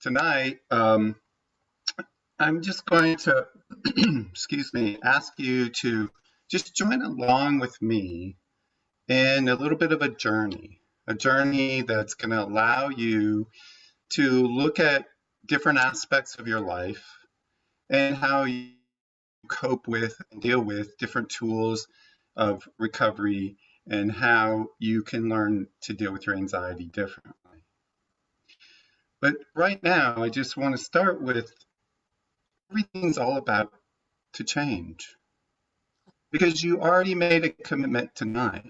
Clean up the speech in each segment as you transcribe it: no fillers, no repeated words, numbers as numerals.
Tonight, I'm just going to, excuse me, ask you to just join along with me in a little bit of a journey that's going to allow you to look at different aspects of your life and how you cope with and deal with different tools of recovery and how you can learn to deal with your anxiety differently. But right now, I just want to start with everything's all about to change because you already made a commitment tonight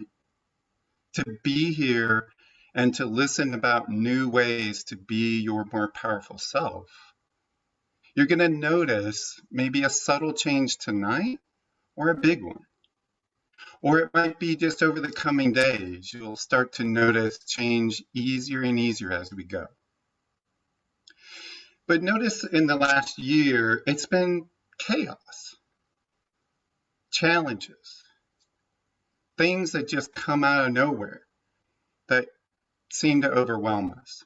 to be here and to listen about new ways to be your more powerful self. You're going to notice maybe a subtle change tonight or a big one. Or it might be just over the coming days, you'll start to notice change easier and easier as we go. But notice in the last year, it's been chaos, challenges, things that just come out of nowhere that seem to overwhelm us.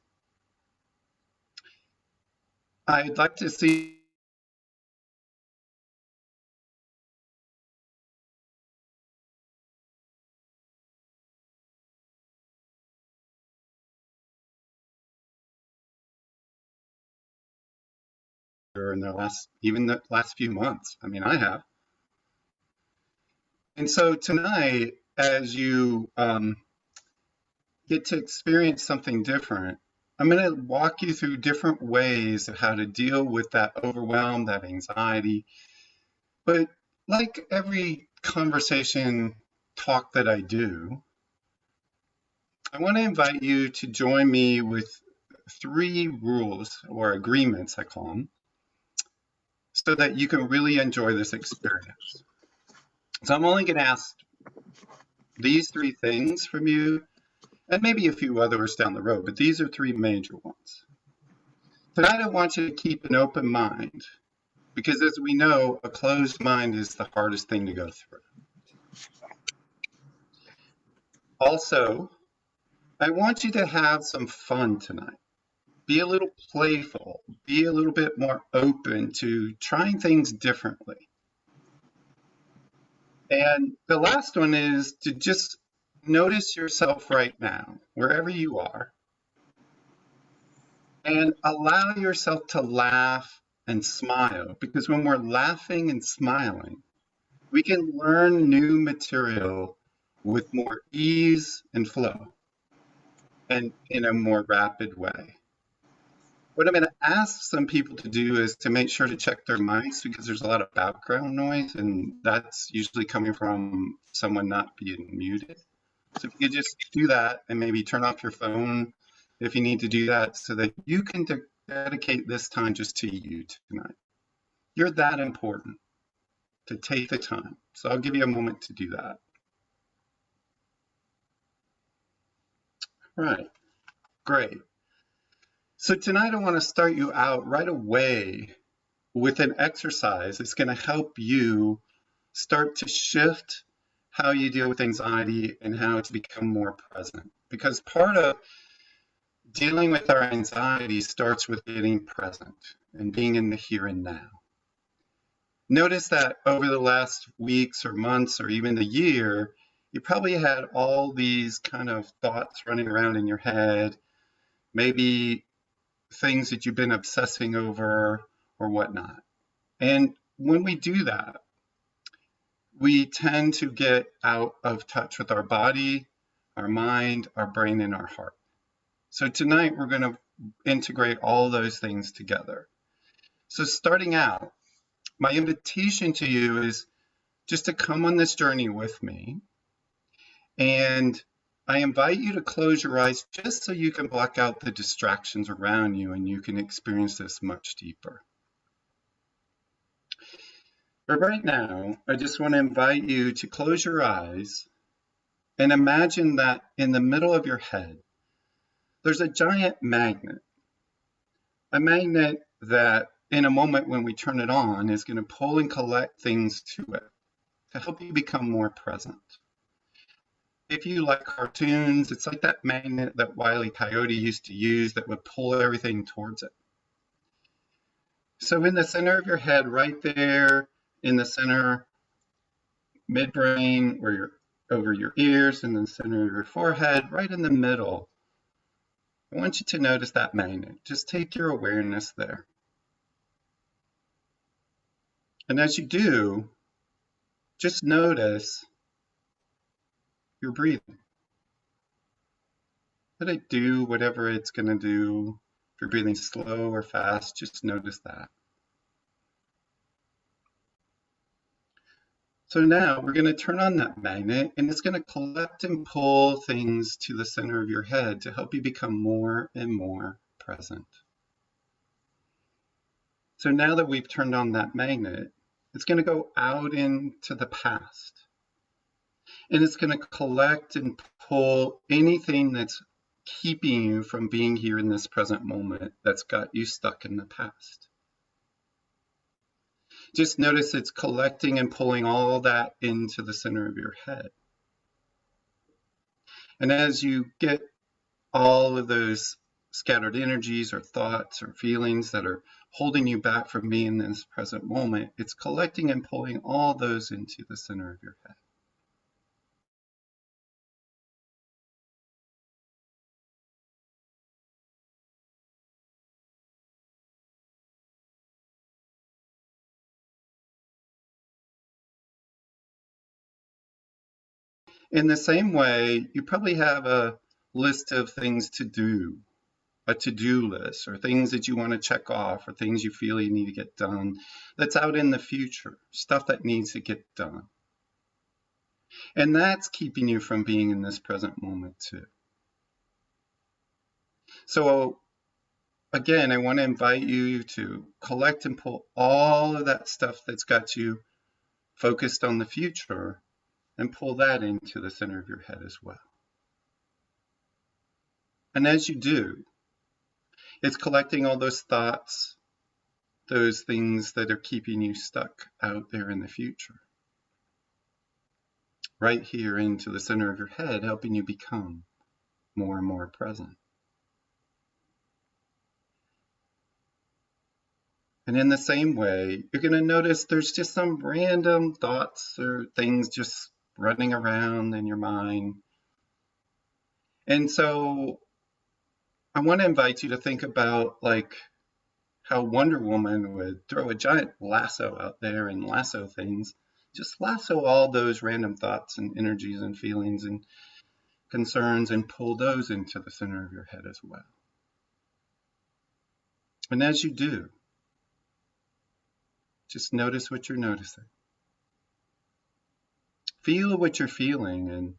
I'd like to see in the last few months. I mean, I have. And so tonight, as you get to experience something different, I'm going to walk you through different ways of how to deal with that overwhelm, that anxiety. But like every conversation talk that I do, I want to invite you to join me with 3 rules or agreements, I call them, so that you can really enjoy this experience. So I'm only going to ask these 3 things from you, and maybe a few others down the road, but these are 3 major ones. Tonight, I want you to keep an open mind, because as we know, a closed mind is the hardest thing to go through. Also, I want you to have some fun tonight. Be a little playful, be a little bit more open to trying things differently. And the last one is to just notice yourself right now, wherever you are, and allow yourself to laugh and smile, because when we're laughing and smiling, we can learn new material with more ease and flow and in a more rapid way. What I'm going to ask some people to do is to make sure to check their mics, because there's a lot of background noise, and that's usually coming from someone not being muted. So if you could just do that and maybe turn off your phone if you need to do that, so that you can dedicate this time just to you tonight. You're that important to take the time. So I'll give you a moment to do that. All right, great. So tonight I want to start you out right away with an exercise that's going to help you start to shift how you deal with anxiety and how to become more present. Because part of dealing with our anxiety starts with getting present and being in the here and now. Notice that over the last weeks or months or even the year, you probably had all these kind of thoughts running around in your head, maybe things that you've been obsessing over or whatnot. And when we do that, we tend to get out of touch with our body, our mind, our brain, and our heart. So tonight we're going to integrate all those things together. So starting out, my invitation to you is just to come on this journey with me. And I invite you to close your eyes just so you can block out the distractions around you and you can experience this much deeper. But right now, I just want to invite you to close your eyes and imagine that in the middle of your head, there's a giant magnet. A magnet that in a moment when we turn it on is going to pull and collect things to it to help you become more present. If you like cartoons, it's like that magnet that Wile E. Coyote used to use that would pull everything towards it. So in the center of your head, right there in the center, midbrain, where you're over your ears, and the center of your forehead, right in the middle, I want you to notice that magnet. Just take your awareness there. And as you do, just notice your breathing. Let it do whatever it's going to do. If you're breathing slow or fast, just notice that. So now we're going to turn on that magnet, and it's going to collect and pull things to the center of your head to help you become more and more present. So now that we've turned on that magnet, it's going to go out into the past. And it's going to collect and pull anything that's keeping you from being here in this present moment that's got you stuck in the past. Just notice it's collecting and pulling all that into the center of your head. And as you get all of those scattered energies or thoughts or feelings that are holding you back from being in this present moment, it's collecting and pulling all those into the center of your head. In the same way, you probably have a list of things to do, a to-do list, or things that you want to check off, or things you feel you need to get done that's out in the future, stuff that needs to get done. And that's keeping you from being in this present moment too. So again, I want to invite you to collect and pull all of that stuff that's got you focused on the future and pull that into the center of your head as well. And as you do, it's collecting all those thoughts, those things that are keeping you stuck out there in the future, right here into the center of your head, helping you become more and more present. And in the same way, you're going to notice there's just some random thoughts or things just running around in your mind. And so I want to invite you to think about like how Wonder Woman would throw a giant lasso out there and lasso things. Just lasso all those random thoughts and energies and feelings and concerns and pull those into the center of your head as well. And as you do, just notice what you're noticing. Feel what you're feeling and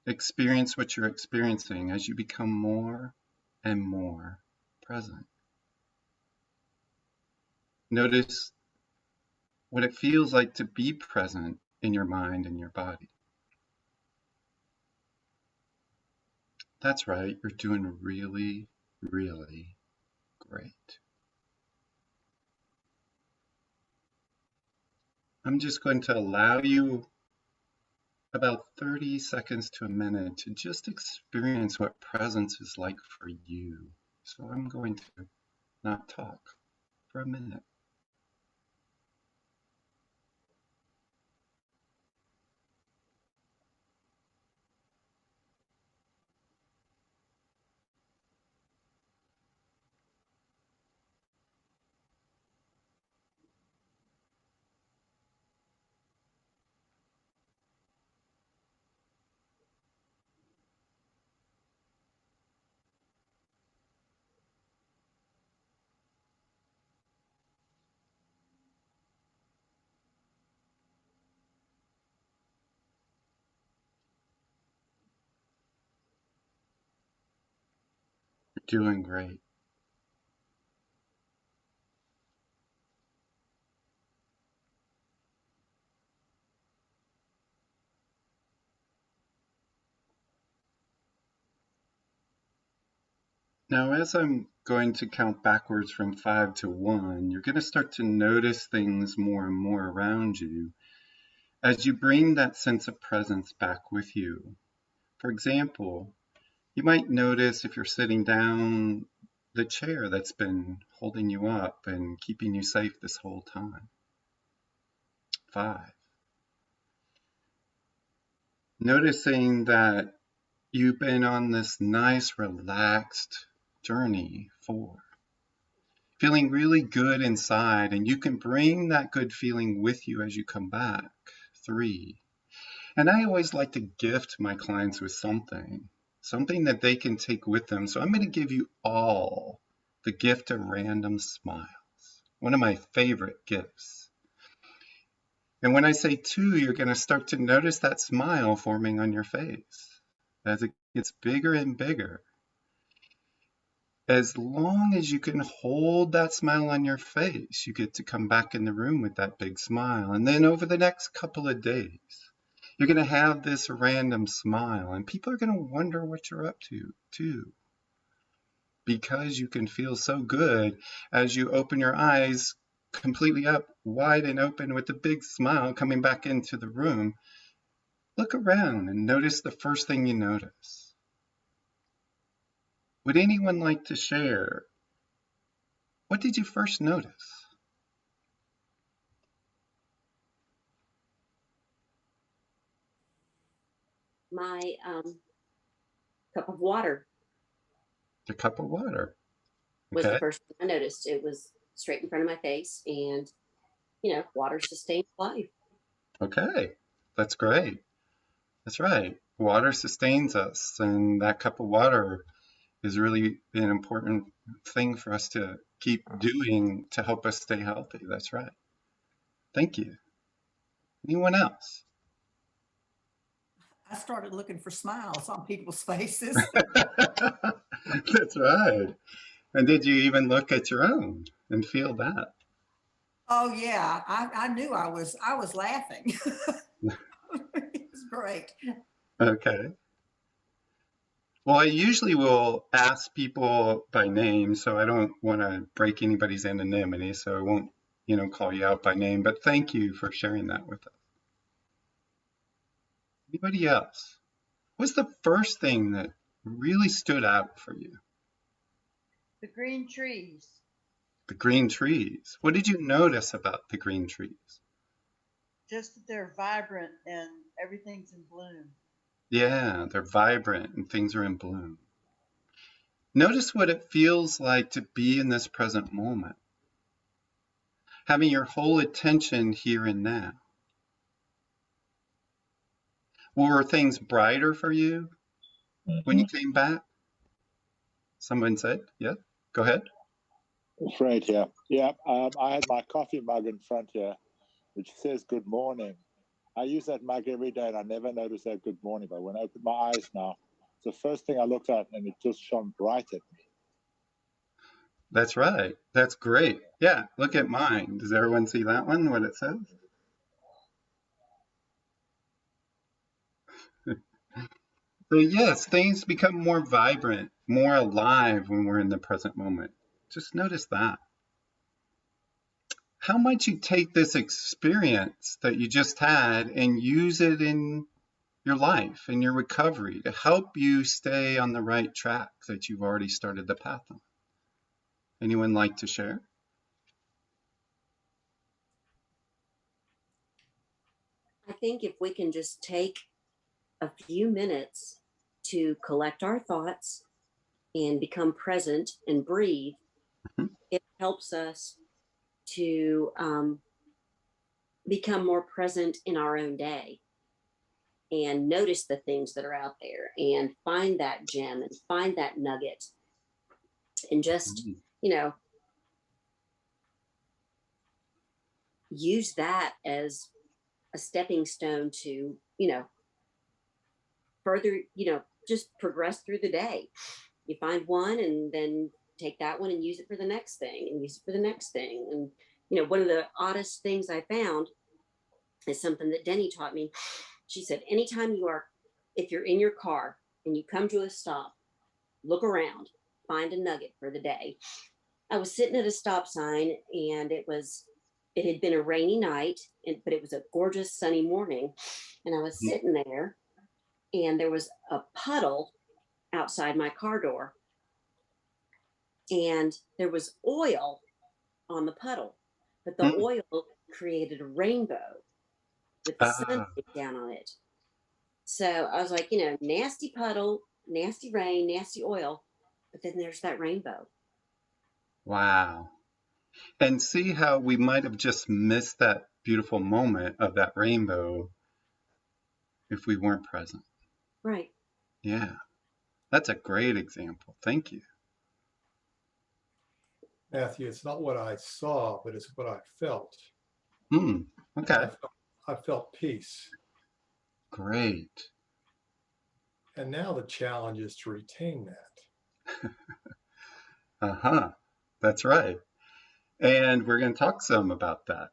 experience what you're experiencing as you become more and more present. Notice what it feels like to be present in your mind and your body. That's right, you're doing really, really great. I'm just going to allow you about 30 seconds to a minute to just experience what presence is like for you. So I'm going to not talk for a minute. You're doing great. Now, as I'm going to count backwards from 5 to 1, you're going to start to notice things more and more around you as you bring that sense of presence back with you. For example, you might notice if you're sitting down the chair that's been holding you up and keeping you safe this whole time. 5. Noticing that you've been on this nice, relaxed journey. 4. Feeling really good inside, and you can bring that good feeling with you as you come back. 3. And I always like to gift my clients with something that they can take with them. So I'm going to give you all the gift of random smiles, one of my favorite gifts. And when I say 2, you're going to start to notice that smile forming on your face as it gets bigger and bigger. As long as you can hold that smile on your face, you get to come back in the room with that big smile. And then over the next couple of days, you're going to have this random smile, and people are going to wonder what you're up to, too. Because you can feel so good as you open your eyes completely up, wide and open with a big smile coming back into the room. Look around and notice the first thing you notice. Would anyone like to share? What did you first notice? My cup of water The cup of water. was the Okay. first thing I noticed. It was straight in front of my face, and water sustains life. Okay. That's great. That's right. Water sustains us, and that cup of water is really an important thing for us to keep doing to help us stay healthy. That's right. Thank you. Anyone else? I started looking for smiles on people's faces. That's right. And did you even look at your own and feel that? Oh yeah, I knew I was laughing. It was great. Okay. Well, I usually will ask people by name, so I don't want to break anybody's anonymity, so I won't, call you out by name, but thank you for sharing that with us. Anybody else? What's the first thing that really stood out for you? The green trees. The green trees. What did you notice about the green trees? Just that they're vibrant and everything's in bloom. Yeah, they're vibrant and things are in bloom. Notice what it feels like to be in this present moment, having your whole attention here and now. Were things brighter for you when you came back? Someone said, yeah, go ahead. That's right, yeah. Yeah, I had my coffee mug in front here, which says good morning. I use that mug every day, and I never noticed that good morning. But when I open my eyes now, it's the first thing I looked at, and it just shone bright at me. That's right. That's great. Yeah, look at mine. Does everyone see that one, what it says? So yes, things become more vibrant, more alive when we're in the present moment. Just notice that. How might you take this experience that you just had and use it in your life and your recovery to help you stay on the right track that you've already started the path on? Anyone like to share? I think if we can just take a few minutes to collect our thoughts and become present and breathe, Mhm. it helps us to become more present in our own day and notice the things that are out there and find that gem and find that nugget and just, Mhm. you know, use that as a stepping stone to, further, just progress through the day. You find one and then take that one and use it for the next thing and use it for the next thing. And, one of the oddest things I found is something that Denny taught me. She said, anytime if you're in your car and you come to a stop, look around, find a nugget for the day. I was sitting at a stop sign and it had been a rainy night, but it was a gorgeous sunny morning. And I was sitting there and there was a puddle outside my car door. and there was oil on the puddle, but the Mm. oil created a rainbow with the sun Ah, down on it. So I was like, you know, nasty puddle, nasty rain, nasty oil, but then there's that rainbow. wow. And see how we might have just missed that beautiful moment of that rainbow if we weren't present. Right. Yeah, that's a great example. Thank you. Matthew, it's not what I saw, but it's what I felt. Hmm. Okay. I felt peace. Great. And now the challenge is to retain that. Uh-huh. That's right. And we're going to talk some about that.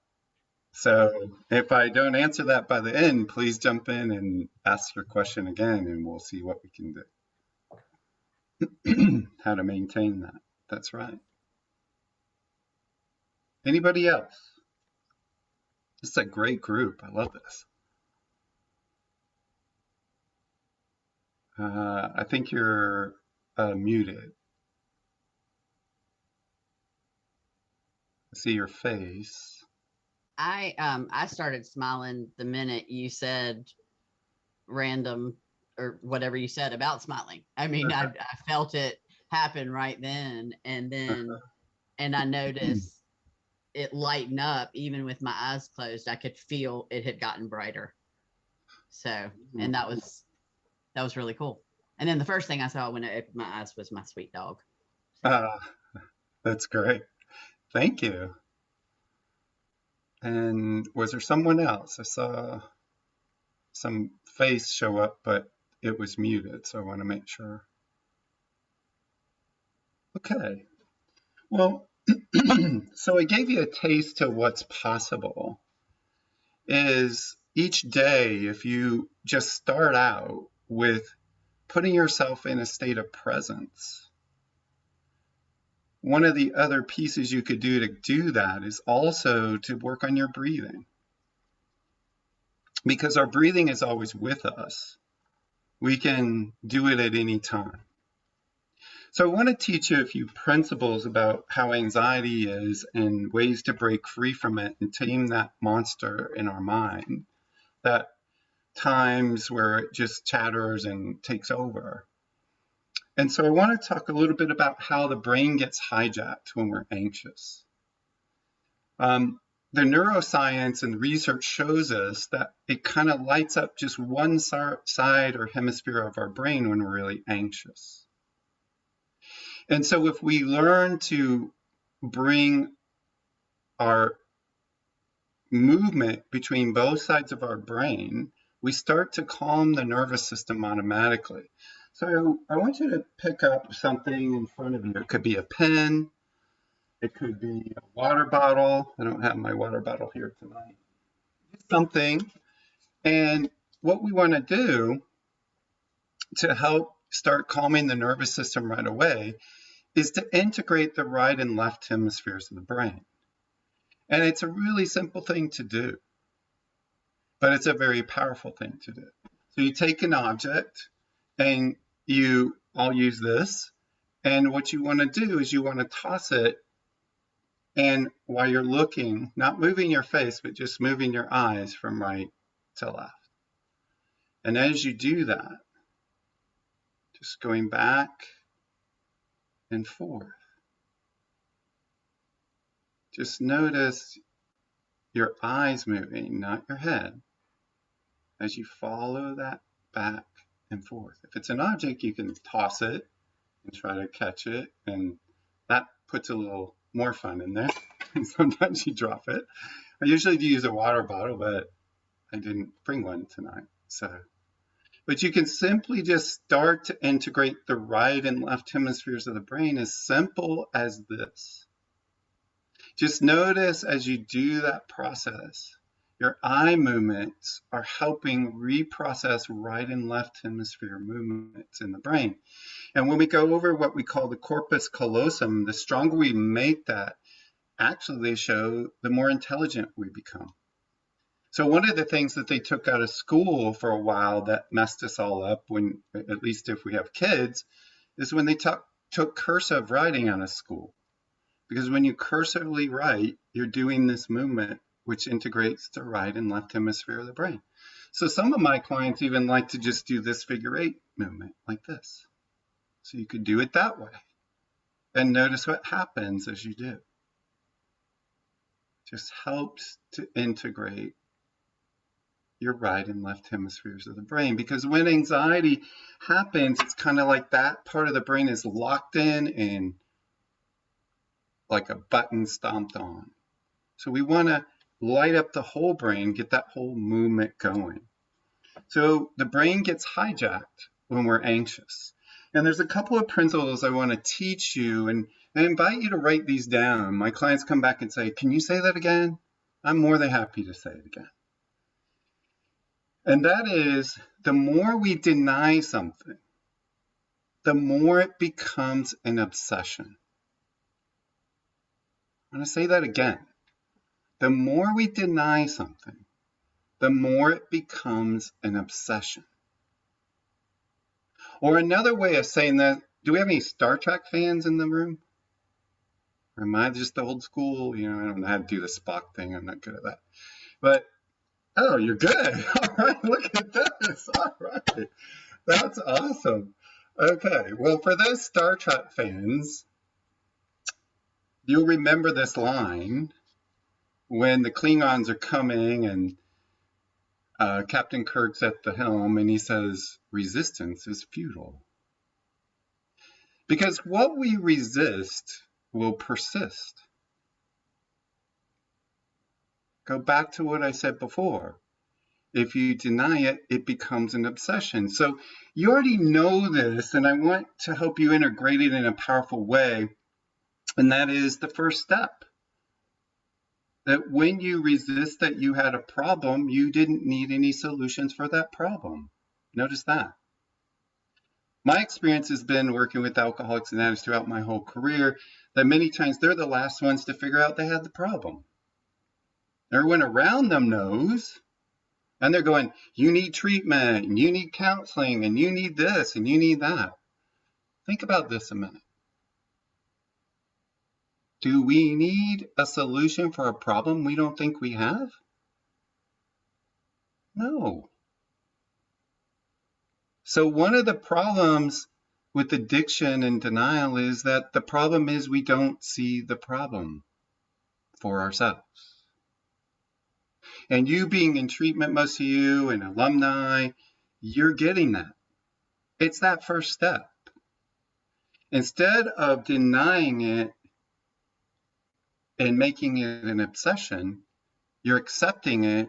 So if I don't answer that by the end, please jump in and ask your question again, and we'll see what we can do. How to maintain that. That's right. Anybody else? This is a great group. I love this. I think you're muted. I see your face. I started smiling the minute you said random or whatever you said about smiling. I mean, I felt it happen right then, and I noticed it lighten up even with my eyes closed. I could feel it had gotten brighter. So, and that was really cool. And then the first thing I saw when I opened my eyes was my sweet dog. That's great. Thank you. And was there someone else? I saw some face show up, but it was muted, so I want to make sure. Okay. Well, so I gave you a taste of what's possible. Is each day, if you just start out with putting yourself in a state of presence, one of the other pieces you could do to do that is also to work on your breathing. Because our breathing is always with us. We can do it at any time. So I want to teach you a few principles about how anxiety is and ways to break free from it and tame that monster in our mind, that times where it just chatters and takes over. And so I want to talk a little bit about how the brain gets hijacked when we're anxious. The neuroscience and research shows us that it kind of lights up just one side or hemisphere of our brain when we're really anxious. And so if we learn to bring our movement between both sides of our brain, we start to calm the nervous system automatically. So I want you to pick up something in front of you. It could be a pen. It could be a water bottle. I don't have my water bottle here tonight. Something. And what we want to do to help start calming the nervous system right away is to integrate the right and left hemispheres of the brain. And it's a really simple thing to do, but it's a very powerful thing to do. So you take an object and I'll use this, and what you want to do is you want to toss it, and while you're looking, not moving your face, but just moving your eyes from right to left. And as you do that, just going back and forth. Just notice your eyes moving, not your head, as you follow that back and forth. If it's an object, you can toss it and try to catch it, and that puts a little more fun in there. And sometimes you drop it. I usually do use a water bottle, but I didn't bring one tonight. But you can simply just start to integrate the right and left hemispheres of the brain as simple as this. Just notice as you do that process, your eye movements are helping reprocess right and left hemisphere movements in the brain. And when we go over what we call the corpus callosum, the stronger we make that, actually they show the more intelligent we become. So one of the things that they took out of school for a while that messed us all up, when, at least if we have kids, is when they taught took cursive writing out of school. Because when you cursively write, you're doing this movement which integrates the right and left hemisphere of the brain. So some of my clients even like to just do this figure 8 movement like this. So you could do it that way. And notice what happens as you do. Just helps to integrate your right and left hemispheres of the brain. Because when anxiety happens, it's kind of like that part of the brain is locked in and like a button stomped on. So we want to light up the whole brain, get that whole movement going. So the brain gets hijacked when we're anxious. And there's a couple of principles I want to teach you, and I invite you to write these down. My clients come back and say, can you say that again? I'm more than happy to say it again. And that is, the more we deny something, the more it becomes an obsession. I'm going to say that again. The more we deny something, the more it becomes an obsession. Or another way of saying that, do we have any Star Trek fans in the room? Or am I just the old school? You know, I don't know how to do the Spock thing. I'm not good at that. But, oh, you're good. All right, look at this. All right. That's awesome. Okay, well, for those Star Trek fans, you'll remember this line when the Klingons are coming and Captain Kirk's at the helm and he says, resistance is futile. Because what we resist will persist. Go back to what I said before. If you deny it, it becomes an obsession. So you already know this, and I want to help you integrate it in a powerful way. And that is the first step. That when you resist that you had a problem, you didn't need any solutions for that problem. Notice that. My experience has been working with alcoholics and addicts throughout my whole career, that many times they're the last ones to figure out they had the problem. Everyone around them knows, and they're going, you need treatment, and you need counseling, and you need this, and you need that. Think about this a minute. Do we need a solution for a problem we don't think we have? No. So one of the problems with addiction and denial is that the problem is we don't see the problem for ourselves. And you being in treatment, most of you, and alumni, you're getting that. It's that first step. Instead of denying it and making it an obsession, you're accepting it.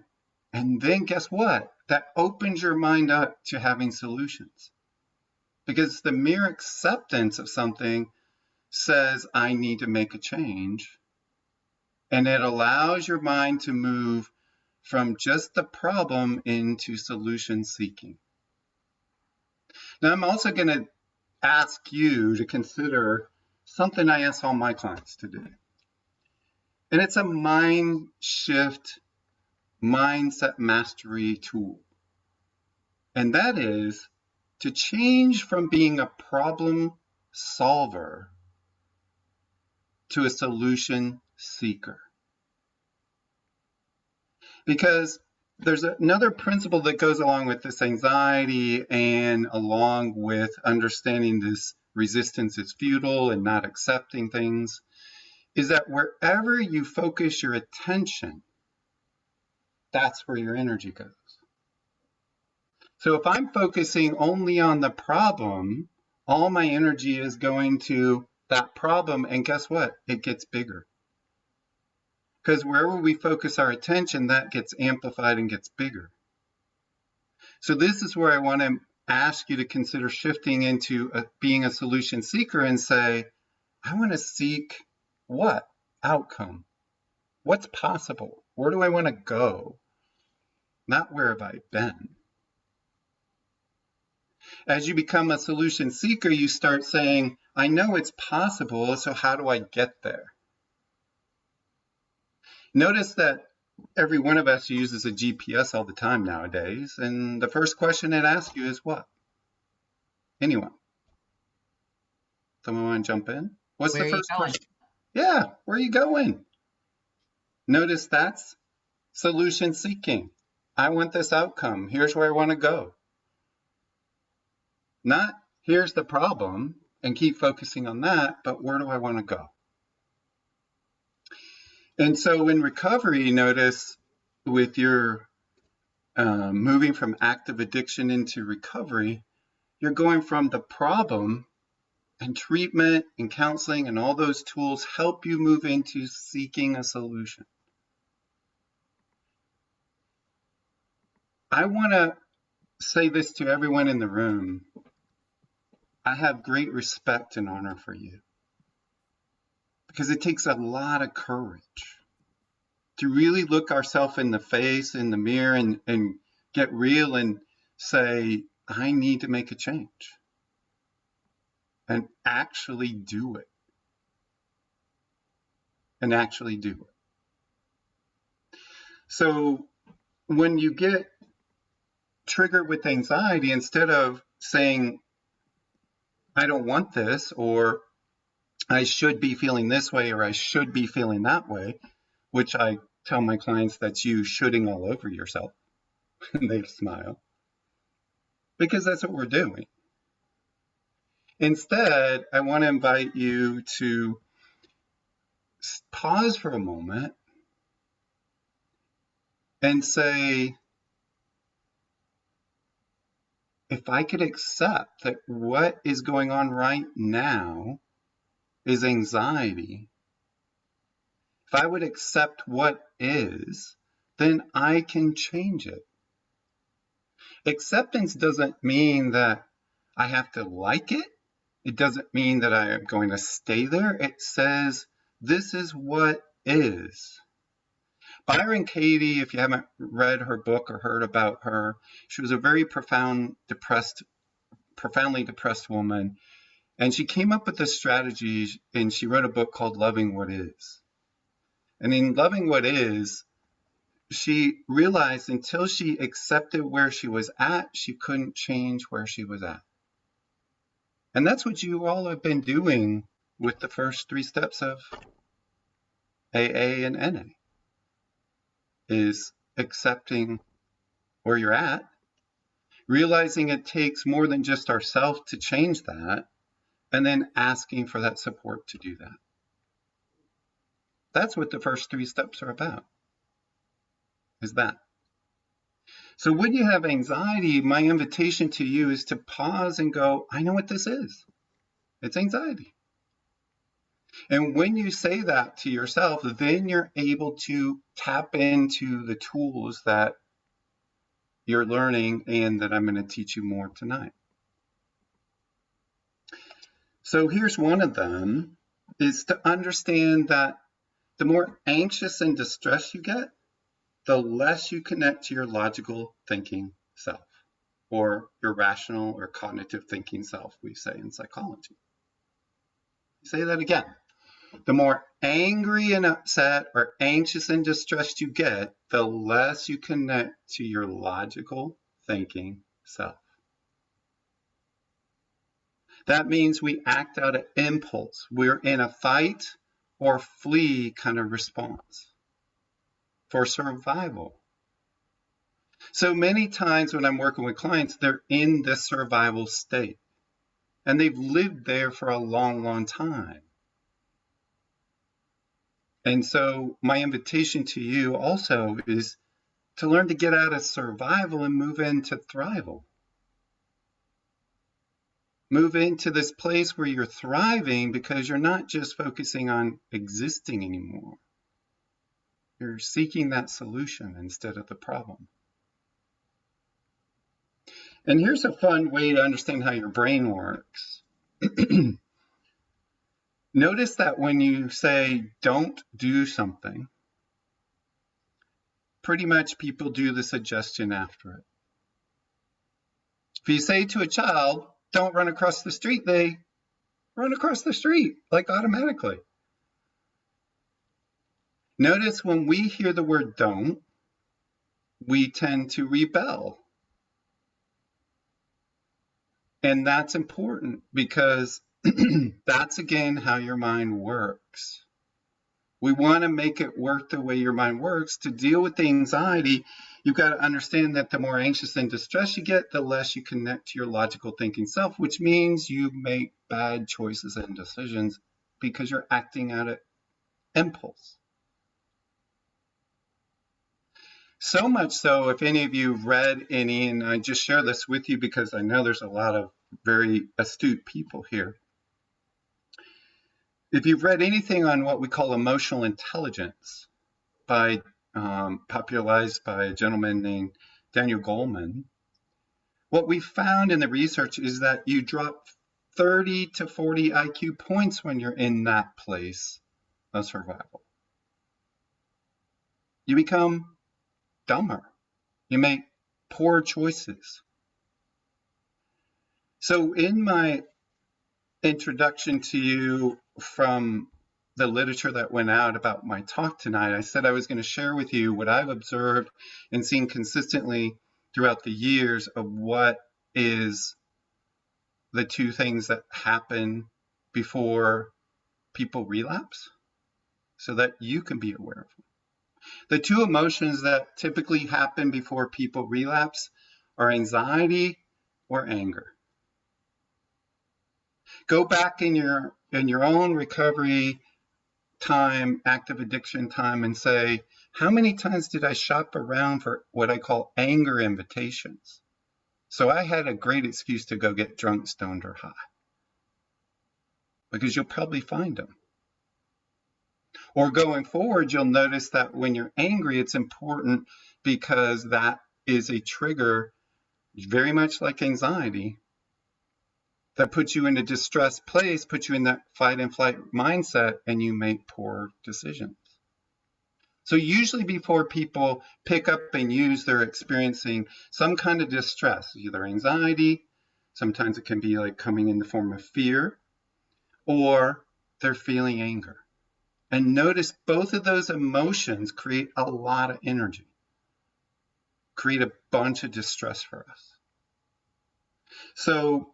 And then guess what? That opens your mind up to having solutions. Because the mere acceptance of something says, I need to make a change. And it allows your mind to move from just the problem into solution seeking. Now, I'm also going to ask you to consider something I ask all my clients to do. And it's a mind shift, mindset mastery tool. And that is to change from being a problem solver to a solution seeker. Because there's another principle that goes along with this anxiety and along with understanding this resistance is futile and not accepting things, is that wherever you focus your attention, that's where your energy goes. So if I'm focusing only on the problem, all my energy is going to that problem, and guess what? It gets bigger. Because wherever we focus our attention, that gets amplified and gets bigger. So this is where I want to ask you to consider shifting into being a solution seeker and say, I want to seek what? Outcome. What's possible? Where do I want to go? Not where have I been. As you become a solution seeker, you start saying, I know it's possible, so how do I get there? Notice that every one of us uses a GPS all the time nowadays, and the first question it asks you is what? Anyone? Someone want to jump in? What's Where the are you first going? question? Yeah, where are you going? Notice that's solution seeking. I want this outcome. Here's where I want to go. Not here's the problem and keep focusing on that, but where do I want to go? And so in recovery, notice with your moving from active addiction into recovery, you're going from the problem, and treatment and counseling and all those tools help you move into seeking a solution. I want to say this to everyone in the room. I have great respect and honor for you because it takes a lot of courage to really look ourselves in the face, in the mirror, and get real and say, I need to make a change and actually do it. And actually do it. So when you get triggered with anxiety, instead of saying, I don't want this, or I should be feeling this way, or I should be feeling that way, which I tell my clients that's you shooting all over yourself, and they smile, because that's what we're doing. Instead, I want to invite you to pause for a moment and say, if I could accept that what is going on right now is anxiety, if I would accept what is, then I can change it. Acceptance doesn't mean that I have to like it. It doesn't mean that I am going to stay there. It says, this is what is. Byron Katie, if you haven't read her book or heard about her, she was a very profoundly depressed woman. And she came up with this strategy, and she wrote a book called Loving What Is. And in Loving What Is, she realized until she accepted where she was at, she couldn't change where she was at. And that's what you all have been doing with the first 3 steps of AA and NA, is accepting where you're at, realizing it takes more than just ourselves to change that, and then asking for that support to do that. That's what the first 3 steps are about, is that. So when you have anxiety, my invitation to you is to pause and go, I know what this is. It's anxiety. And when you say that to yourself, then you're able to tap into the tools that you're learning and that I'm going to teach you more tonight. So here's one of them, is to understand that the more anxious and distressed you get, the less you connect to your logical thinking self, or your rational or cognitive thinking self, we say in psychology. Say that again. The more angry and upset or anxious and distressed you get, the less you connect to your logical thinking self. That means we act out of impulse. We're in a fight or flee kind of response for survival. So many times when I'm working with clients, they're in this survival state, and they've lived there for a long, long time. And so my invitation to you also is to learn to get out of survival and move into thrival. Move into this place where you're thriving because you're not just focusing on existing anymore. You're seeking that solution instead of the problem. And here's a fun way to understand how your brain works. Notice that when you say don't do something, pretty much people do the suggestion after it. If you say to a child, don't run across the street, they run across the street, like automatically. Notice when we hear the word don't, we tend to rebel. And that's important because That's again how your mind works. We want to make it work the way your mind works. To deal with the anxiety, you've got to understand that the more anxious and distressed you get, the less you connect to your logical thinking self, which means you make bad choices and decisions because you're acting out of impulse. So much so, if any of you have read any, and I just share this with you because I know there's a lot of very astute people here. If you've read anything on what we call emotional intelligence, popularized by a gentleman named Daniel Goleman, what we found in the research is that you drop 30 to 40 IQ points when you're in that place of survival. You become dumber. You make poor choices. So in my introduction to you from the literature that went out about my talk tonight, I said I was going to share with you what I've observed and seen consistently throughout the years of what is the two things that happen before people relapse so that you can be aware of them. The two emotions that typically happen before people relapse are anxiety or anger. Go back in your own recovery time, active addiction time, and say, how many times did I shop around for what I call anger invitations? So I had a great excuse to go get drunk, stoned, or high. Because you'll probably find them. Or going forward, you'll notice that when you're angry, it's important because that is a trigger, very much like anxiety, that puts you in a distressed place, puts you in that fight and flight mindset, and you make poor decisions. So usually before people pick up and use, they're experiencing some kind of distress, either anxiety, sometimes it can be like coming in the form of fear, or they're feeling anger. And notice both of those emotions create a lot of energy, create a bunch of distress for us. So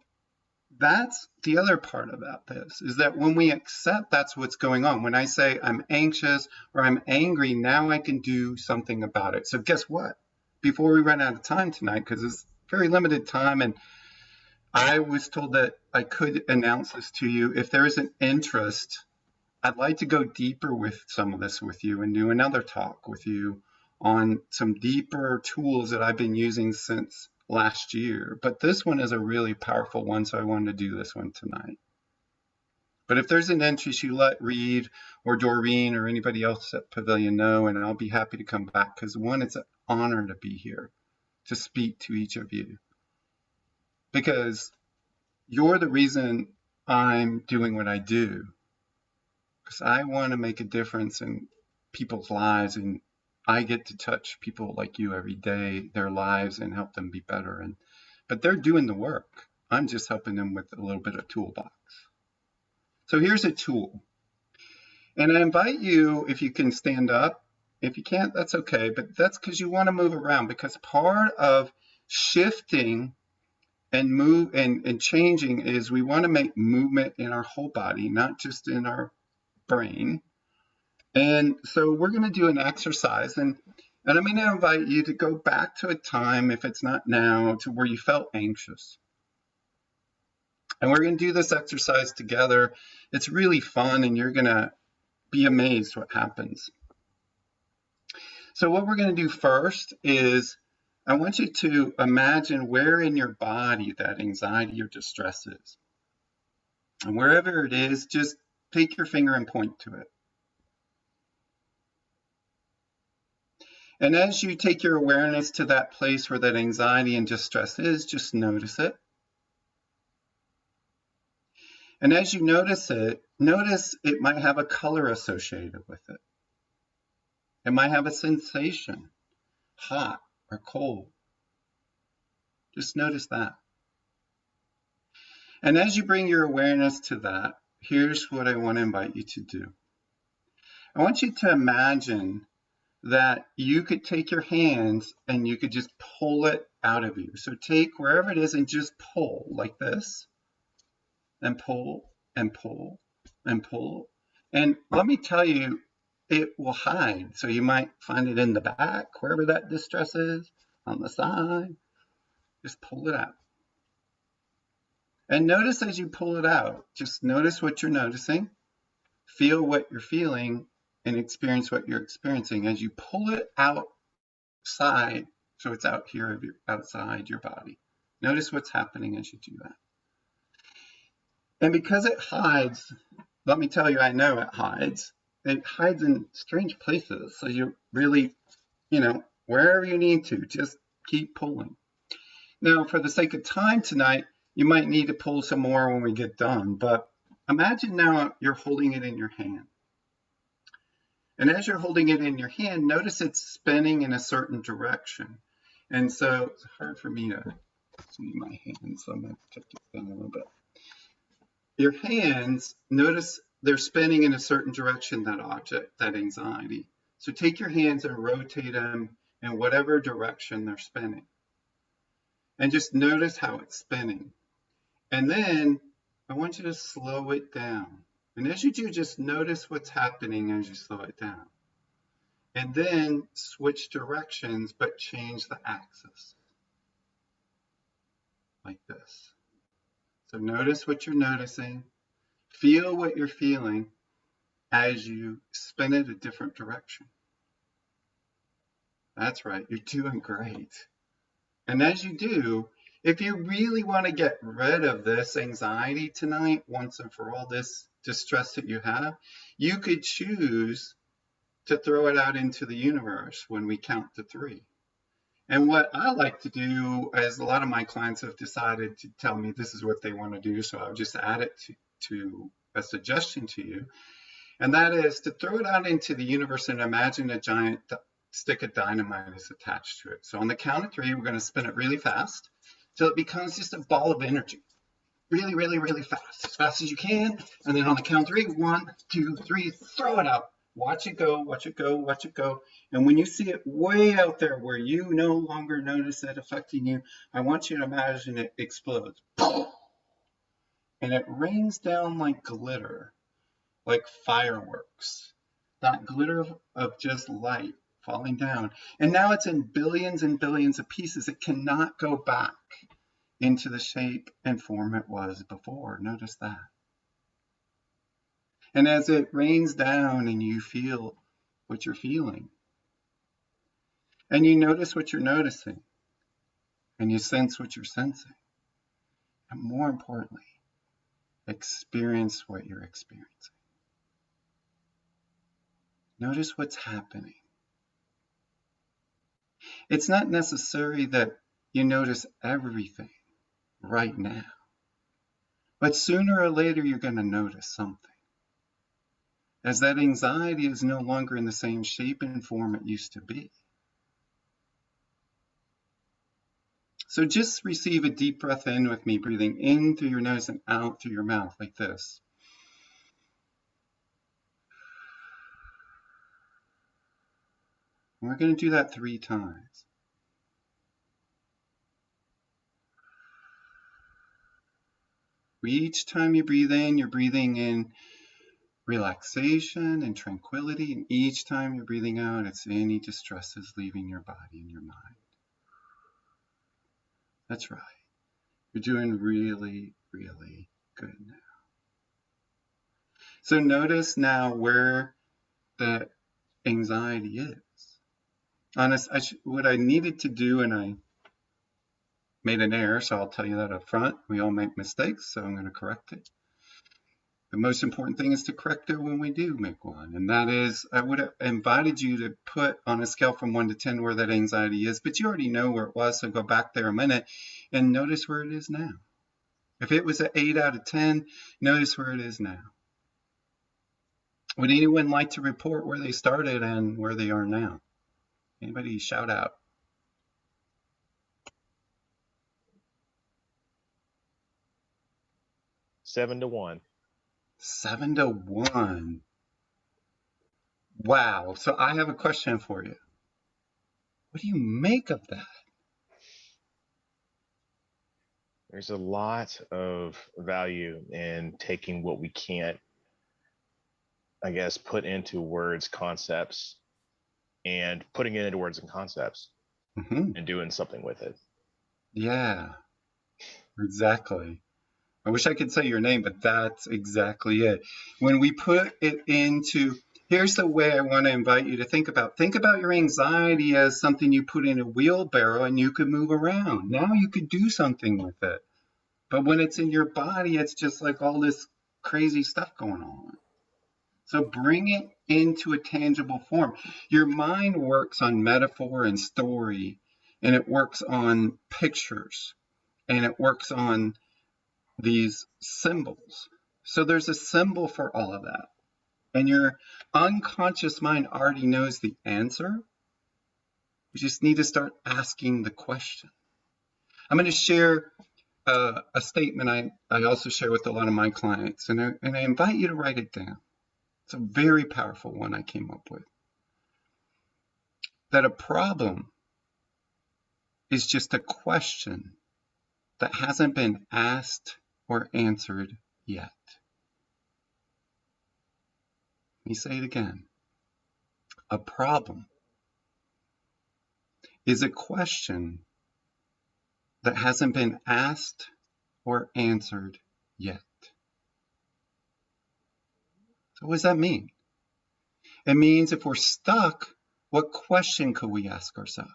that's the other part about this, is that when we accept that's what's going on. When I say I'm anxious or I'm angry, now I can do something about it. So guess what? Before we run out of time tonight, because it's very limited time, and I was told that I could announce this to you. If there is an interest, I'd like to go deeper with some of this with you and do another talk with you on some deeper tools that I've been using since last year. But this one is a really powerful one, so I wanted to do this one tonight. But if there's an interest, you let Reed or Doreen or anybody else at Pavillon know, and I'll be happy to come back, because one, it's an honor to be here to speak to each of you, because you're the reason I'm doing what I do. Because I want to make a difference in people's lives, and I get to touch people like you every day, their lives, and help them be better. But they're doing the work. I'm just helping them with a little bit of toolbox. So here's a tool. And I invite you, if you can stand up. If you can't, that's okay. But that's because you want to move around, because part of shifting and changing is we want to make movement in our whole body, not just in our brain. And so we're going to do an exercise, and I'm going to invite you to go back to a time, if it's not now, to where you felt anxious. And we're going to do this exercise together. It's really fun, and you're going to be amazed what happens. So what we're going to do first is I want you to imagine where in your body that anxiety or distress is. And wherever it is, just take your finger and point to it. And as you take your awareness to that place where that anxiety and distress is, just notice it. And as you notice it might have a color associated with it. It might have a sensation, hot or cold. Just notice that. And as you bring your awareness to that, here's what I want to invite you to do. I want you to imagine that you could take your hands and you could just pull it out of you. So take wherever it is and just pull like this, and pull and pull and pull. And let me tell you, it will hide. So you might find it in the back, wherever that distress is, on the side. Just pull it out. And notice as you pull it out, just notice what you're noticing, feel what you're feeling, and experience what you're experiencing as you pull it outside. So it's out here, outside your body. Notice what's happening as you do that. And because it hides, let me tell you, I know it hides. It hides in strange places. So you really, wherever you need to, just keep pulling. Now, for the sake of time tonight, you might need to pull some more when we get done. But imagine now you're holding it in your hand. And as you're holding it in your hand, notice it's spinning in a certain direction. And so it's hard for me to see my hands, so I'm going to take this down a little bit. Your hands, notice they're spinning in a certain direction, that object, that anxiety. So take your hands and rotate them in whatever direction they're spinning. And just notice how it's spinning. And then I want you to slow it down. And as you do, just notice what's happening as you slow it down. And then switch directions, but change the axis. Like this. So notice what you're noticing. Feel what you're feeling as you spin it a different direction. That's right, you're doing great. And as you do, if you really want to get rid of this anxiety tonight, once and for all, this distress that you have, you could choose to throw it out into the universe when we count to 3. And what I like to do, as a lot of my clients have decided to tell me this is what they want to do, so I'll just add it to a suggestion to you, and that is to throw it out into the universe and imagine a giant stick of dynamite is attached to it. So on the count of 3, we're going to spin it really fast till it becomes just a ball of energy. Really, really, really fast as you can. And then on the count of 3, 1, 2, 3, throw it out. Watch it go, watch it go, watch it go. And when you see it way out there where you no longer notice it affecting you, I want you to imagine it explodes. And it rains down like glitter, like fireworks. That glitter of just light falling down. And now it's in billions and billions of pieces. It cannot go back into the shape and form it was before. Notice that. And as it rains down and you feel what you're feeling, and you notice what you're noticing, and you sense what you're sensing, and more importantly, experience what you're experiencing. Notice what's happening. It's not necessary that you notice everything right now, but sooner or later you're going to notice something. As that anxiety is no longer in the same shape and form it used to be. So just receive a deep breath in with me, breathing in through your nose and out through your mouth like this. And we're going to do that 3 times. Each time you breathe in, you're breathing in relaxation and tranquility, and each time you're breathing out, it's any distresses leaving your body and your mind. That's right. You're doing really, really good now. So notice now where the anxiety is. Honest, what I needed to do, and I made an error, so I'll tell you that up front. We all make mistakes, so I'm going to correct it. The most important thing is to correct it when we do make one. And that is, I would have invited you to put on a scale from 1 to 10 where that anxiety is, but you already know where it was, so go back there a minute and notice where it is now. If it was an 8 out of 10, notice where it is now. Would anyone like to report where they started and where they are now? Anybody shout out? Seven to 1. 7 to 1. Wow. So I have a question for you. What do you make of that? There's a lot of value in taking what we can't, I guess, put into words, concepts, and putting it into words and concepts Hmm. and doing something with it. Yeah, exactly. I wish I could say your name, but that's exactly it. When we put it into, here's the way I want to invite you to think about your anxiety as something you put in a wheelbarrow and you could move around. Now you could do something with it. But when it's in your body, it's just like all this crazy stuff going on. So bring it into a tangible form. Your mind works on metaphor and story, and it works on pictures, and it works on these symbols. So there's a symbol for all of that. And your unconscious mind already knows the answer. You just need to start asking the question. I'm going to share a statement I also share with a lot of my clients, and I invite you to write it down. It's a very powerful one I came up with. That a problem is just a question that hasn't been asked or answered yet. Let me say it again. A problem is a question that hasn't been asked or answered yet. So what does that mean? It means if we're stuck, what question could we ask ourselves?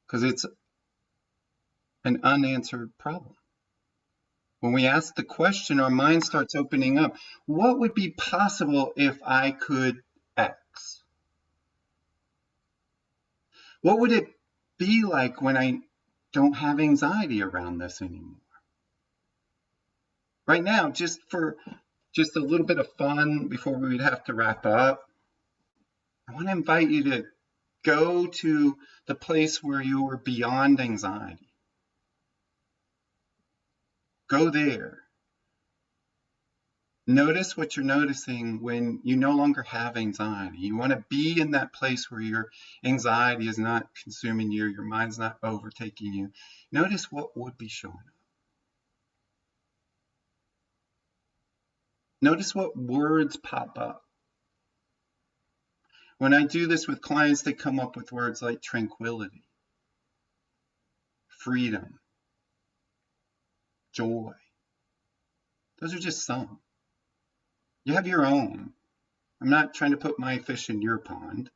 Because it's an unanswered problem. When we ask the question, our mind starts opening up. What would be possible if I could X? What would it be like when I don't have anxiety around this anymore? Right now, just for just a little bit of fun before we would have to wrap up, I want to invite you to go to the place where you are beyond anxiety. Go there. Notice what you're noticing when you no longer have anxiety. You want to be in that place where your anxiety is not consuming you, your mind's not overtaking you. Notice what would be showing up. Notice what words pop up. When I do this with clients, they come up with words like tranquility, freedom, joy. Those are just some. You have your own. I'm not trying to put my fish in your pond.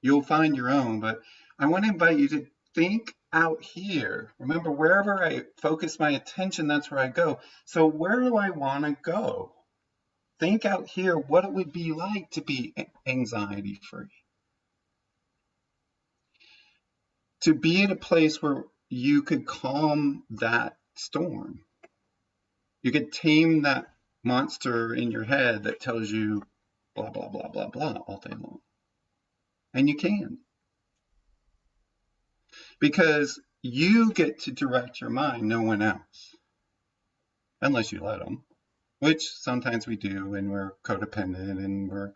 You'll find your own, but I want to invite you to think out here. Remember, wherever I focus my attention, that's where I go. So where do I want to go? Think out here what it would be like to be anxiety free. To be in a place where you could calm that storm. You could tame that monster in your head that tells you blah, blah, blah, blah, blah all day long. And you can. Because you get to direct your mind, no one else. Unless you let them, which sometimes we do when we're codependent and we're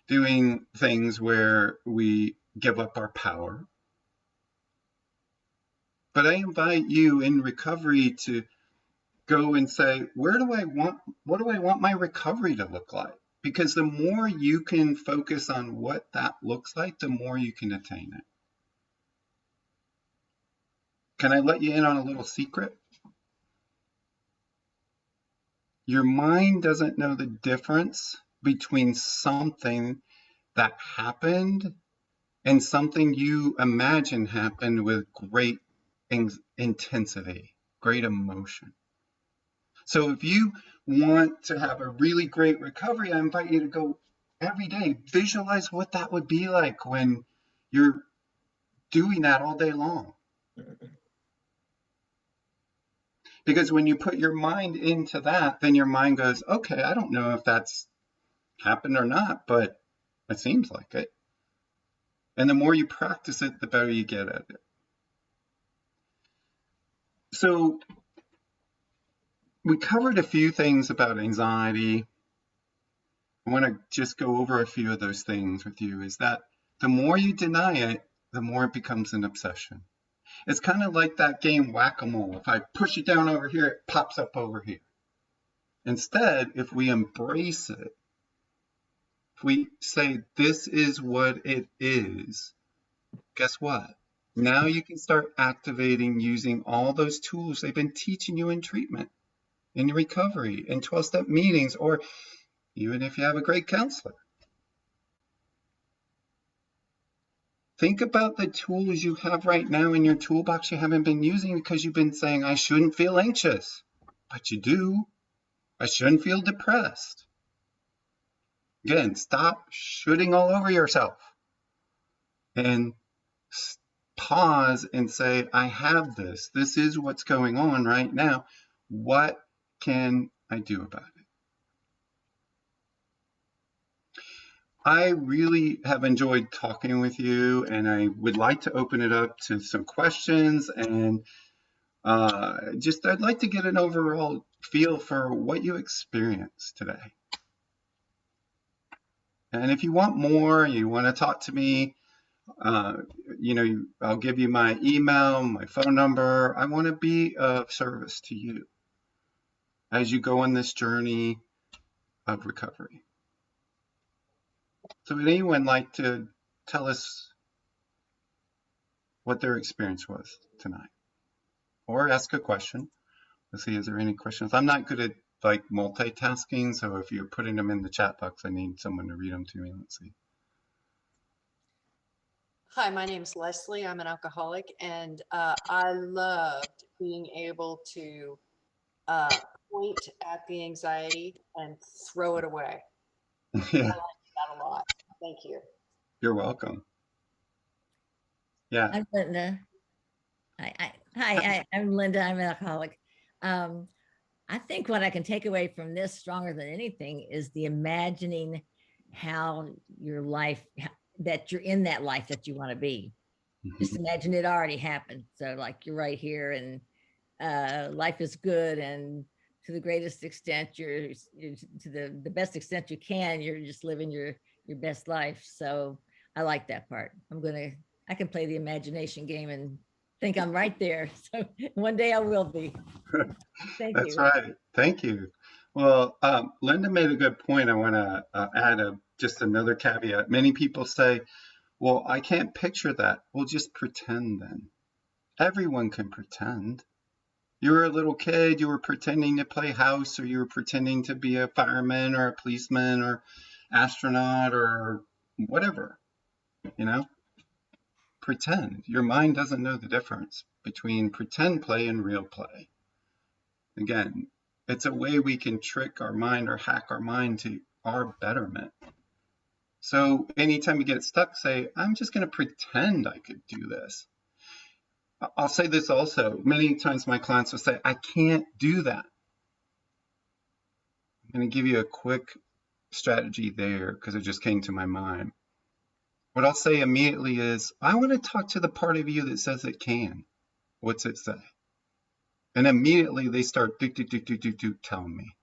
doing things where we give up our power. But I invite you in recovery to go and say, what do I want my recovery to look like? Because the more you can focus on what that looks like, the more you can attain it. Can I let you in on a little secret? Your mind doesn't know the difference between something that happened and something you imagine happened with great intensity, great emotion. So if you want to have a really great recovery, I invite you to go every day, visualize what that would be like when you're doing that all day long. Because when you put your mind into that, then your mind goes, okay, I don't know if that's happened or not, but it seems like it. And the more you practice it, the better you get at it. So we covered a few things about anxiety. I want to just go over a few of those things with you, is that the more you deny it, the more it becomes an obsession. It's kind of like that game whack-a-mole. If I push it down over here, it pops up over here. Instead, if we embrace it, if we say, this is what it is, guess what? Now you can start activating using all those tools they've been teaching you in treatment, in recovery, in 12-step meetings, or even if you have a great counselor. Think about the tools you have right now in your toolbox you haven't been using because you've been saying, I shouldn't feel anxious, but you do. I shouldn't feel depressed. Again, stop shooting all over yourself and pause and say, I have this. This is what's going on right now. What can I do about it? I really have enjoyed talking with you, and I would like to open it up to some questions, and I'd like to get an overall feel for what you experienced today. And if you want more, you want to talk to me, I'll give you my email, my phone number. I want to be of service to you as you go on this journey of recovery. So would anyone like to tell us what their experience was tonight? Or ask a question. Let's see, is there any questions? I'm not good at multitasking, so if you're putting them in the chat box, I need someone to read them to me. Let's see. Hi, my name is Leslie. I'm an alcoholic, and I loved being able to point at the anxiety and throw it away. Yeah. I like that a lot. Thank you. You're welcome. Yeah. I'm Linda. Hi, I'm Linda. I'm an alcoholic. I think what I can take away from this stronger than anything is the imagining how your life, that you're in that life that you want to be. Just imagine it already happened. So like you're right here and life is good, and to the greatest extent, you're to the best extent you can, you're just living your best life. So I like that part. I can play the imagination game and think I'm right there. So one day I will be. Thank That's you. right. Thank you. Well, Linda made a good point. I want to add just another caveat. Many people say, well, I can't picture that. Well, just pretend then. Everyone can pretend. You were a little kid, you were pretending to play house, or you were pretending to be a fireman or a policeman or astronaut or whatever, Pretend. Your mind doesn't know the difference between pretend play and real play. Again, it's a way we can trick our mind or hack our mind to our betterment. So anytime you get stuck, say, I'm just going to pretend I could do this. I'll say this also. Many times my clients will say, I can't do that. I'm going to give you a quick strategy there because it just came to my mind. What I'll say immediately is, I want to talk to the part of you that says it can. What's it say? And immediately they start telling me.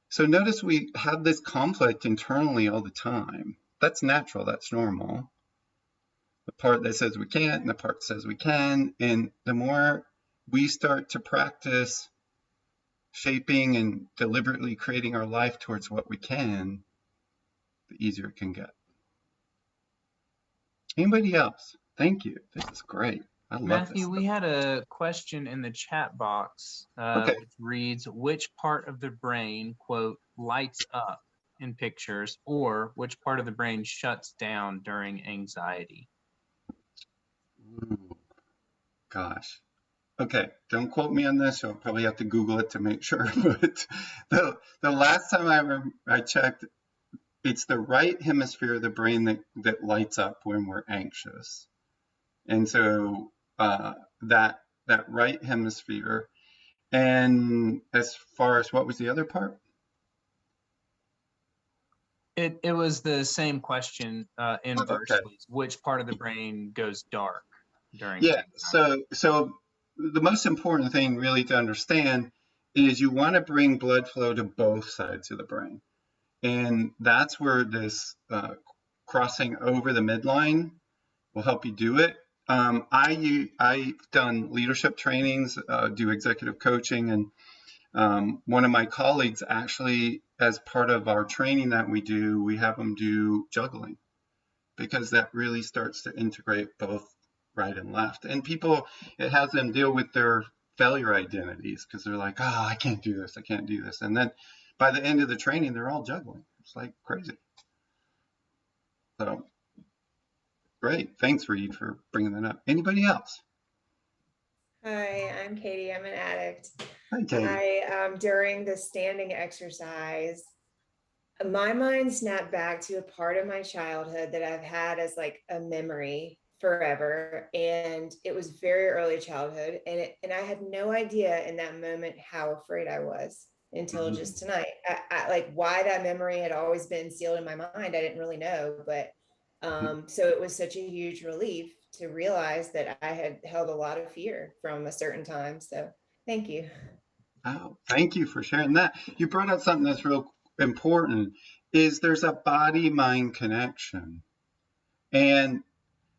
So notice we have this conflict internally all the time. That's natural, that's normal. The part that says we can't and the part that says we can. And the more we start to practice shaping and deliberately creating our life towards what we can, the easier it can get. Anybody else? Thank you. This is great. I love Matthew, this we had a question in the chat box, which reads, which part of the brain, quote, lights up in pictures, or which part of the brain shuts down during anxiety? Ooh, gosh. Okay, don't quote me on this. You'll probably have to Google it to make sure. But the last time I checked, it's the right hemisphere of the brain that lights up when we're anxious. And so that right hemisphere. And as far as what was the other part? It was the same question inversely. Okay. Which part of the brain goes dark during anxiety? So the most important thing really to understand is you want to bring blood flow to both sides of the brain. And that's where this crossing over the midline will help you do it. I've done leadership trainings, do executive coaching, and one of my colleagues actually, as part of our training that we do, we have them do juggling, because that really starts to integrate both right and left. And people, it has them deal with their failure identities, because they're like, oh, I can't do this, I can't do this. And then by the end of the training, they're all juggling. It's like crazy. So great. Thanks, Reed, for bringing that up. Anybody else? Hi, I'm Katie. I'm an addict. Hi, Katie. During the standing exercise, my mind snapped back to a part of my childhood that I've had as like a memory forever. And it was very early childhood. And I had no idea in that moment how afraid I was until just tonight. I like why that memory had always been sealed in my mind. I didn't really know, but so it was such a huge relief to realize that I had held a lot of fear from a certain time. So thank you. Oh, thank you for sharing that. You brought up something that's real important, is there's a body-mind connection. And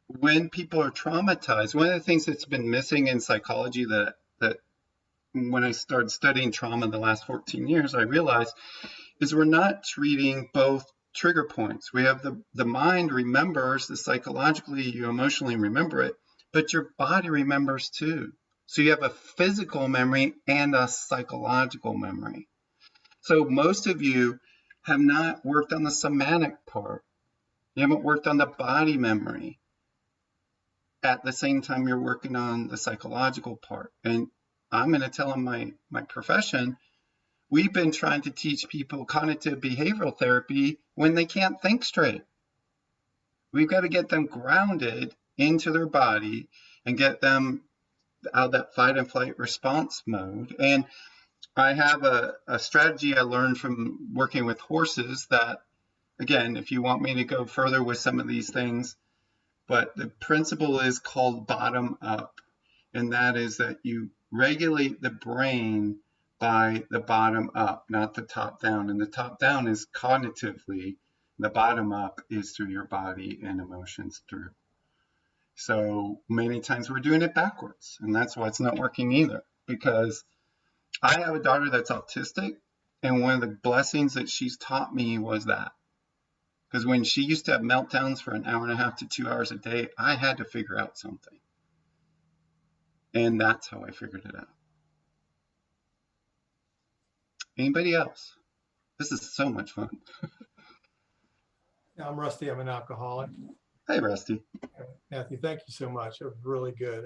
when people are traumatized, one of the things that's been missing in psychology that when I started studying trauma in the last 14 years, I realized is we're not treating both trigger points. We have the mind remembers, the psychologically, you emotionally remember it, but your body remembers too. So you have a physical memory and a psychological memory. So most of you have not worked on the somatic part. You haven't worked on the body memory at the same time you're working on the psychological part. And I'm going to tell them my profession, we've been trying to teach people cognitive behavioral therapy when they can't think straight. We've got to get them grounded into their body and get them out of that fight and flight response mode. And I have a strategy I learned from working with horses that, again, if you want me to go further with some of these things, but the principle is called bottom up. And that is that you regulate the brain by the bottom up, not the top down. And the top down is cognitively, the bottom up is through your body and emotions through. So many times we're doing it backwards, and that's why it's not working either. Because I have a daughter that's autistic, and one of the blessings that she's taught me was that. Because when she used to have meltdowns for an hour and a half to 2 hours a day, I had to figure out something. And that's how I figured it out. Anybody else? This is so much fun. I'm Rusty. I'm an alcoholic. Hey, Rusty. Matthew, thank you so much. It was really good.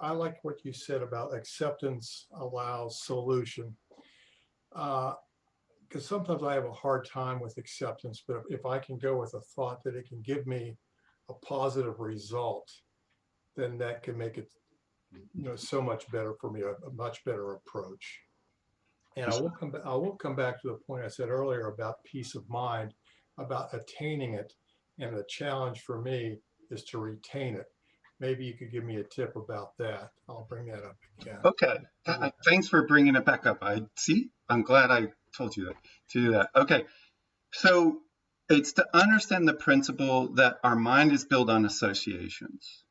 I like what you said about acceptance allows solution. Because sometimes I have a hard time with acceptance, but if I can go with a thought that it can give me a positive result, then that can make it, so much better for me, a much better approach. And I will come back to the point I said earlier about peace of mind, about attaining it. And the challenge for me is to retain it. Maybe you could give me a tip about that. I'll bring that up again. Okay. Thanks for bringing it back up. I'm glad I told you to do that. Okay. So it's to understand the principle that our mind is built on associations.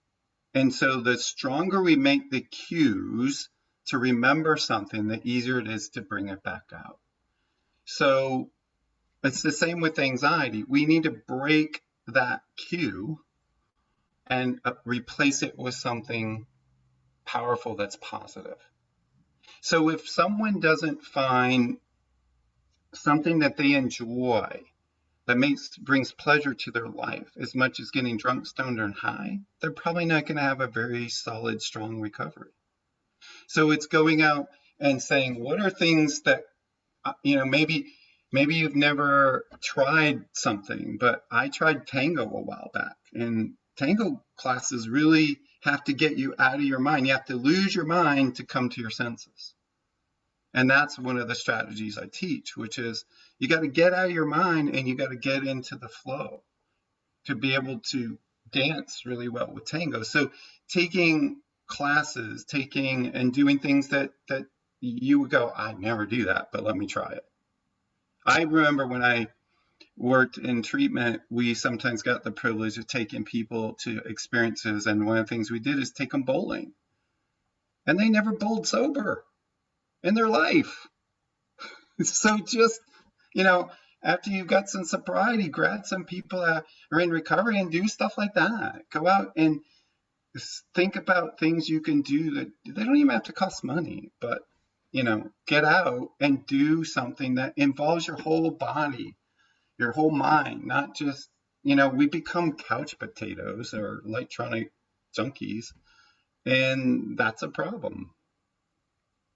And so the stronger we make the cues to remember something, the easier it is to bring it back out. So it's the same with anxiety. We need to break that cue and replace it with something powerful that's positive. So if someone doesn't find something that they enjoy, that brings pleasure to their life as much as getting drunk, stoned, and high, they're probably not going to have a very solid, strong recovery. So it's going out and saying, what are things that, maybe you've never tried something, but I tried tango a while back, and tango classes really have to get you out of your mind. You have to lose your mind to come to your senses. And that's one of the strategies I teach, which is you got to get out of your mind and you got to get into the flow to be able to dance really well with tango. So taking classes, and doing things that you would go, I never do that, but let me try it. I remember when I worked in treatment, we sometimes got the privilege of taking people to experiences. And one of the things we did is take them bowling. And they never bowled sober in their life. So just, after you've got some sobriety, grab some people that are in recovery and do stuff like that. Go out and think about things you can do that they don't even have to cost money, but, get out and do something that involves your whole body, your whole mind, not just, we become couch potatoes or electronic junkies, and that's a problem.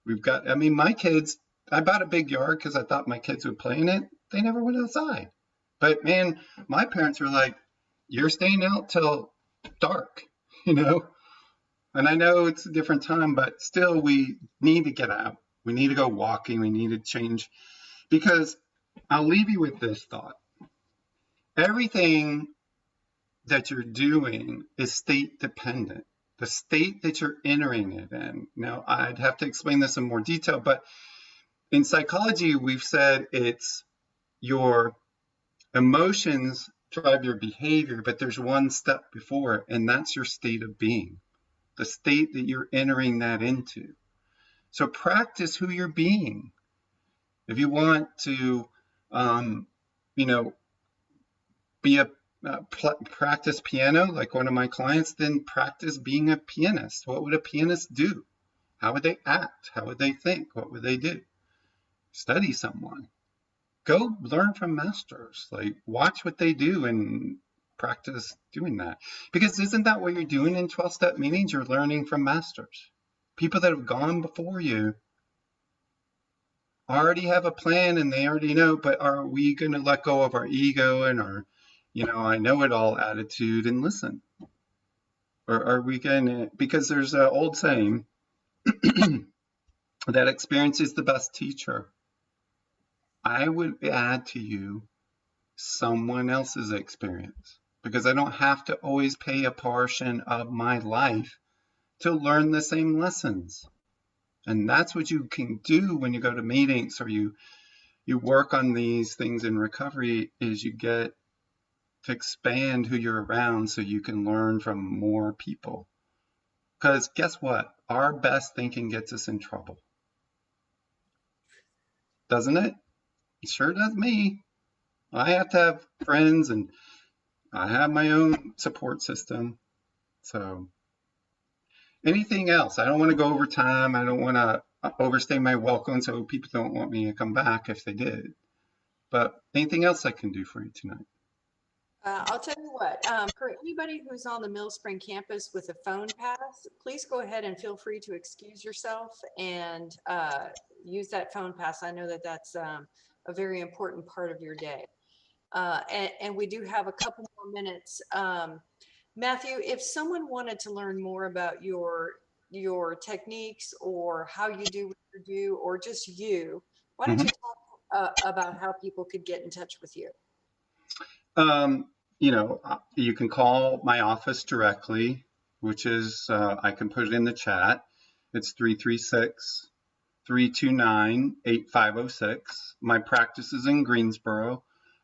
My kids, I bought a big yard because I thought my kids would play in it. They never went outside. But man, my parents were like, you're staying out till dark, And I know it's a different time, but still we need to get out. We need to go walking. We need to change. Because I'll leave you with this thought. Everything that you're doing is state dependent. The state that you're entering it in. Now, I'd have to explain this in more detail, but in psychology, we've said it's your emotions drive your behavior, but there's one step before it, and that's your state of being, the state that you're entering that into. So practice who you're being. If you want to, practice piano like one of my clients, then practice being a pianist. What would a pianist do? How would they act? How would they think? What would they do? Study someone. Go learn from masters. Like, watch what they do and practice doing that. Because isn't that what you're doing in 12-step meetings? You're learning from masters. People that have gone before you already have a plan and they already know, but are we going to let go of our ego and our, I know it all attitude and listen? Or are we going to, because there's an old saying that experience is the best teacher. I would add to you someone else's experience, because I don't have to always pay a portion of my life to learn the same lessons. And that's what you can do when you go to meetings or you work on these things in recovery, is you get to expand who you're around so you can learn from more people. Because guess what? Our best thinking gets us in trouble. Doesn't it? It sure does me. I have to have friends and I have my own support system. So anything else? I don't want to go over time. I don't want to overstay my welcome so people don't want me to come back if they did. But anything else I can do for you tonight? I'll tell you what, for anybody who's on the Mill Spring campus with a phone pass, please go ahead and feel free to excuse yourself and use that phone pass. I know that that's a very important part of your day. And we do have a couple more minutes. Matthew, if someone wanted to learn more about your techniques or how you do what you do, or just you, why don't you talk about how people could get in touch with you? You can call my office directly, which is, I can put it in the chat. It's 336-329-8506. My practice is in Greensboro.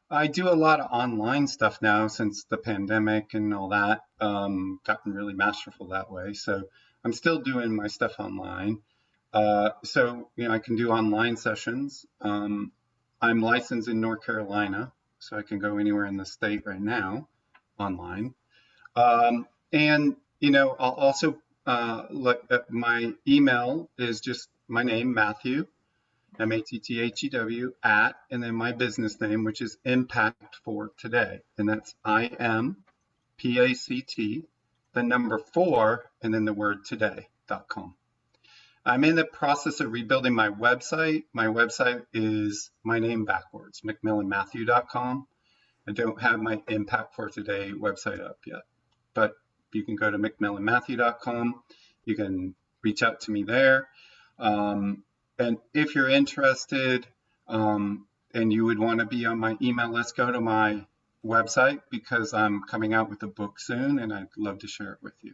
I do a lot of online stuff now since the pandemic and all that. Gotten really masterful that way. So I'm still doing my stuff online. I can do online sessions. I'm licensed in North Carolina, so I can go anywhere in the state right now online. I'll also my email is just my name, Matthew, MATTHEW, and then my business name, which is Impact for Today. And that's IMPACT, the number 4, and then the word today.com. I'm in the process of rebuilding my website. My website is my name backwards, McMillanMatthew.com. I don't have my Impact for Today website up yet, but you can go to McMillanMatthew.com. You can reach out to me there. And if you're interested and you would want to be on my email list, go to my website, because I'm coming out with a book soon and I'd love to share it with you.